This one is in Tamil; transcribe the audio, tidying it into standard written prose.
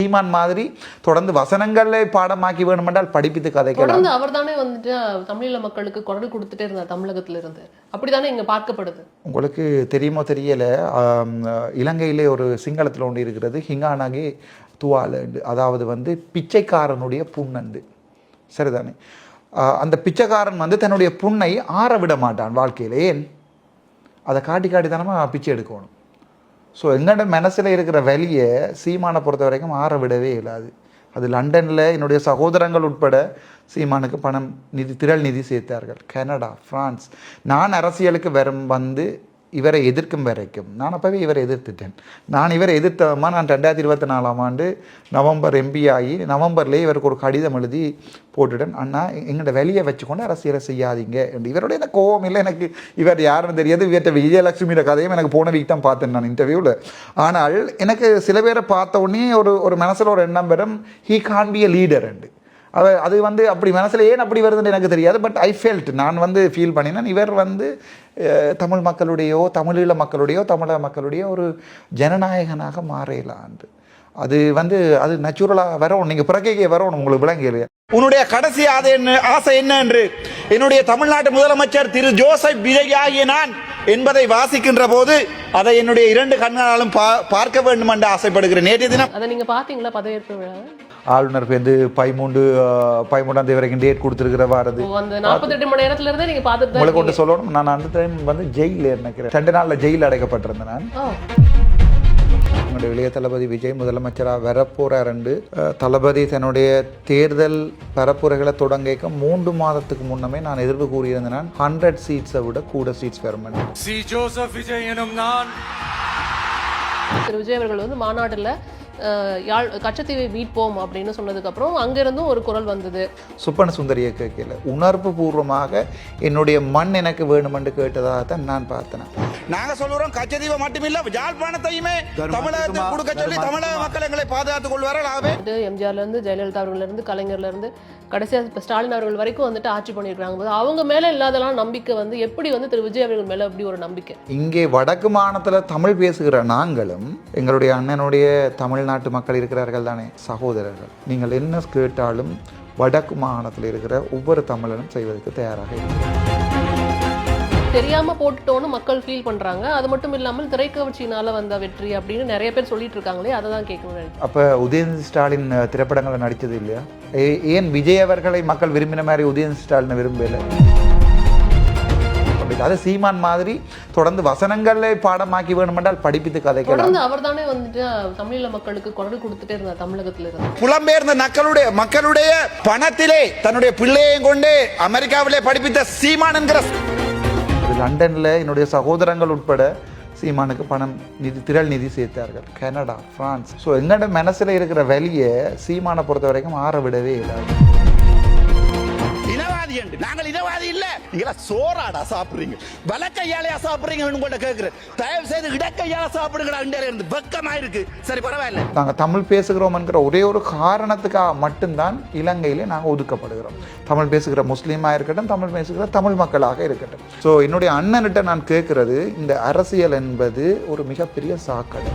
சீமான் மாதிரி தொடர்ந்து வசனங்களை பாடமாக்கி வேணுமென்றால் படிப்பித்து கதைக்கலாம். அவர் தானே வந்துட்டு தமிழீழ மக்களுக்கு குரல் கொடுத்துட்டே இருந்தார் தமிழகத்துல இருந்து. அப்படித்தானே இங்க பார்க்கப்படுது. உங்களுக்கு தெரியுமோ தெரியல, இலங்கையிலே ஒரு சிங்களத்தில் ஒன்று இருக்கிறது, ஹிங்கானகே துவாலண்டு, அதாவது பிச்சைக்காரனுடைய புண்ணண்டு. சரிதானே? அந்த பிச்சைக்காரன் தன்னுடைய புண்ணை ஆற விட மாட்டான் வாழ்க்கையில். ஏன்? அதை காட்டி காட்டித்தனமாக பிச்சை எடுக்கணும். ஸோ எங்கள்ட மனசில் இருக்கிற வலியை சீமானை பொறுத்த வரைக்கும் ஆற விடவே இல்லாது. அது லண்டனில் என்னுடைய சகோதரங்கள் உட்பட சீமானுக்கு பணம் திரள் நிதி சேர்த்தார்கள். Canada, France. நான் அரசியலுக்கு இவரை எதிர்க்கும் வரைக்கும் நான் அப்போவே இவரை எதிர்த்துட்டேன். நான் இவரை எதிர்த்தமா நான் 2024 நவம்பர் எம்பி ஆகி நவம்பர்லேயே இவருக்கு ஒரு கடிதம் எழுதி போட்டுட்டேன். அண்ணா, எங்களோட வெளியே வச்சுக்கொண்டு அரசியலை செய்யாதீங்க. இவருடைய எனக்கு கோவம் இல்லை, எனக்கு இவர் யாருன்னு தெரியாது. இவர்கிட்ட விஜயலட்சுமியோட கதையும் எனக்கு போன வீக் தான் பார்த்தேன் நான் இன்டர்வியூவில். ஆனால் எனக்கு சில பேரை பார்த்த உடனே ஒரு மனசில் ஒரு எண்ணம் வரும், he can be a leader and. அது அப்படி மனசில் ஏன் அப்படி வருதுன்னு எனக்கு தெரியாது. பட் ஐ ஃபெல்ட், நான் ஃபீல் பண்ணினேன், இவர் தமிழ் மக்களுடையோ தமிழீழ மக்களுடையோ தமிழக மக்களுடைய ஒரு ஜனநாயகனாக மாறலான்னு. அது நேச்சுரலாக வரணும். நீங்கள் பிறக்கைக்கே வரணும், உங்களுக்கு விளங்கலையா? உன்னுடைய கடைசி ஆசை என்ன என்று என்னுடைய தமிழ்நாட்டு முதலமைச்சர் திரு ஜோசப் விஜய் ஆகிய நான் என்பதை வாசிக்கின்ற போது அதை என்னுடைய 2 கண்களாலும் பார்க்க வேண்டும் என்று ஆசைப்படுகிறேன். நேற்றைய தினம் அதை நீங்க பாத்தீங்களா? பதவியேற்பு விழா ஆளுநர் 13ஆம் தேதி வரைக்கும் டேட் கொடுத்துருக்கிற வாரது. அந்த 48 மணி நேரத்துல இருந்து நீங்க பார்த்துட்டு உங்களை கொண்டு சொல்லணும். நான் அந்த டைம் ஜெயிலில் நினைக்கிறேன், 2 நாளில் ஜெயிலில் அடைக்கப்பட்டிருந்தேன் நான். என்னுடைய இளைய தளபதி விஜய் முதலமைச்சராக வரப்போறாரு. தளபதி தன்னுடைய தேர்தல் பரப்புரைகளை தொடங்க 3 மாதத்துக்கு முன்னமே நான் எதிர்ப்பு கூறியிருந்தேன், 100 சீட்ஸை விட கூட சீட்ஸ் பெறும். திரு விஜய் அவர்கள் மாநாட்டில் கச்சத்தீவை மீட்போம் அப்படின்னு சொன்னதுக்கு அப்புறம் அங்கிருந்தும் ஒரு குரல் வந்தது. சுப்பன சுந்தரியை கேட்கல, உணர்வு பூர்வமாக என்னுடைய மண் எனக்கு வேணும் என்று கேட்டதாகத்தான் நான் பார்த்தேன். நாங்க சொல்லுறோம், கச்சத்தீவை மட்டுமில்ல யாழ்ப்பாணத்தையுமே தமிழகத்துக்கு கொடுக்க சொல்லி தமிழக மக்கள் எங்களை பாதுகாத்துக் கொள்வார்கள். எம்ஜிஆர்ல இருந்து ஜெயலலிதா அவர்கள் இருந்து கலைஞர்ல இருந்து கடைசியா ஸ்டாலின் அவர்கள் வரைக்கும் ஆட்சி பண்ணியிருக்காங்க. அவங்க மேல இல்லாதெல்லாம் நம்பிக்கை எப்படி திரு விஜய் அவர்கள் மேல அப்படி ஒரு நம்பிக்கை? இங்கே வடக்கு மாநிலத்தில் தமிழ் பேசுகிற நாங்களும் எங்களுடைய அண்ணனுடைய தமிழ்நாட்டு மக்கள் இருக்கிறார்கள் தானே, சகோதரர்கள். நீங்கள் என்ன கேட்டாலும் வடக்கு மாகாணத்தில் இருக்கிற ஒவ்வொரு தமிழனும் செய்வதற்கு தயாராக இருக்கிறார். தெரியாம போட்டுட்டோன்னு மக்கள் ஃபீல் பண்றாங்க. அது மட்டும் இல்லாமல் திரைக்கவர்ச்சியினால வந்த வெற்றி அப்படின்னு நிறைய பேர் சொல்லிட்டு இருக்காங்களே, அதை தான் கேட்கணும். அப்ப உதயநிதி ஸ்டாலின் திரைப்படங்களை நடித்தது இல்லையா? ஏன் விஜய் அவர்களை மக்கள் விரும்பின மாதிரி உதயநிதி ஸ்டாலினை விரும்பல? அது சீமான் மாதிரி தொடர்ந்து வசனங்களை பாடமாக்கி வேணுமென்றால் படிப்பித்து கதைக்கலாம். அவர் தானே தமிழீழ மக்களுக்கு குரல் கொடுத்துட்டே இருந்தார் தமிழகத்துல இருந்து. புலம்பெயர்ந்த மக்களுடைய பணத்திலே தன்னுடைய பிள்ளையையும் கொண்டு அமெரிக்காவிலே படிப்பித்த சீமான் என்கிற லண்டனில் என்னுடைய சகோதரங்கள் உட்பட சீமானுக்கு பணம் திரள் நிதி சேர்த்தார்கள். Canada, France. ஸோ எங்கள்ட மனசில் இருக்கிற வலியை சீமானை பொறுத்த வரைக்கும் ஆற விடவே இல்லாது. நாங்கள் இனவாதி இல்ல, நீங்க சோறாடா சாப்பிடுறீங்க, வலக்கையாலையா சாப்பிடுறீங்க கேட்கிறேன். தயவு செய்து இடக்கையால சாப்பிடுங்க, வெக்கமா இருக்கு. சரி, பரவாயில்ல. நாங்கள் தமிழ் பேசுகிறோம் என்கிற ஒரே ஒரு காரணத்துக்காக மட்டும்தான் இலங்கையிலே நாங்கள் ஒதுக்கப்படுகிறோம். தமிழ் பேசுகிற முஸ்லீமாக இருக்கட்டும், தமிழ் பேசுகிற தமிழ் மக்களாக இருக்கட்டும். ஸோ என்னுடைய அண்ணன்கிட்ட நான் கேட்கறது, இந்த அரசியல் என்பது ஒரு மிகப்பெரிய சாக்கடை.